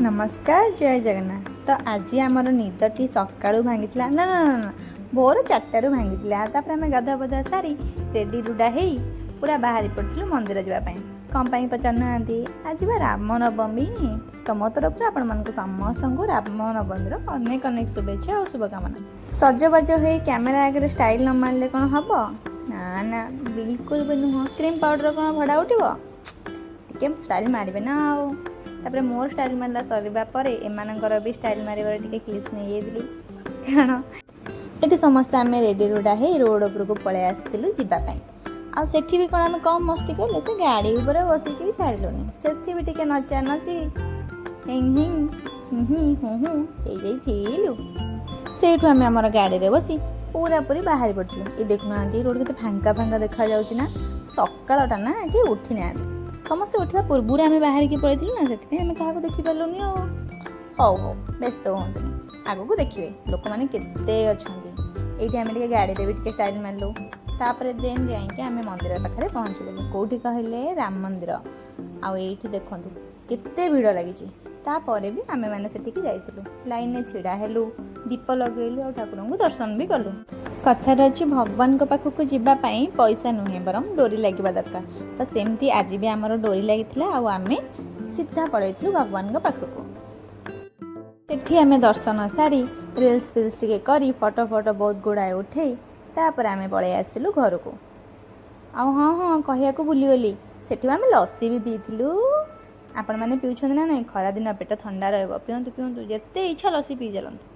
नमस्कार जय जगन्नाथ। तो आज आमर निदटी सका भांगी ना ना ना भोर 4टार भांगी आम गाधा बधा सारी रेडी रुडा हो पूरा बाहरी पड़ू मंदिर जावाई कौन पचार आज बा राम नवमी। तो मो तरफ आपण मान समस्त को राम नवमी अनेक अनेक शुभेच्छा और शुभकामना। सजबाज हो कैमेरा आगे स्टाइल न मारे कौन हम ना ना बिल्कुल भी नुह। क्रीम पाउडर कौन भड़ा उठो टे स्टाइल मारे ना आओ तापर मोर स्टाइल मारला सरवा पर एमानकर भी स्टाइल मारिबार टिके क्लिप्स नहीं जाइली कारण ये समस्त आम रेडी रुडा हो रोड उपरको पलि आसलु जावाई आठी भी कौन आम कम मस्ती कलु से गाड़ी उपर बसिकी भी छाड़लुनि से भी टिके नचा नची हिंग हिंग हूँ हो सेठू आम आमर गाड़ी रे बसी पूरा पूरी बाहरी पड़ू। ये देखुना रोड के फांका फांका देखा जाऊँ सकाळटा ना कि उठी ना समस्ते उठा पूर्व आम बाहर की पलू ना से आम क्या देखिपारूनी हौ हौ व्यस्त हूँ आग को देखिए लोक मैंने केते अच्छा ये आम गाड़ी में भी स्टाइल मारू तापर देन जाइए आम मंदिर पाखे पहुँचलु कौटी कहले राम मंदिर आठी देखु केते भिड़ लगी तापर भी आम मैंने से लाइन में छिड़ा हेलु दीप लगेलु और ठाकुर को दर्शन भी कलु। कथार अच्छी भगवान को पाखक जावाई पैसा नुहे बरम डोरी लगे दरकार। तो सेमती आज भी आमर डोरी लगी आम सीधा पलू भगवान पाखक सेठी आम दर्शन सारी रिल्स फिल्स टिके करी फोटो फोटो बहुत गुड़ाए उठे तापर आम पलि आसिलु घर को। हाँ हाँ कहया को भूलीगली सेठी आम लस्सी भी पीलु। आपण मैंने पीछे ना नहीं खरा दिन पेट ठंडा रहा पिंतु पिंतु जिते इच्छा लस्सी पी चलते।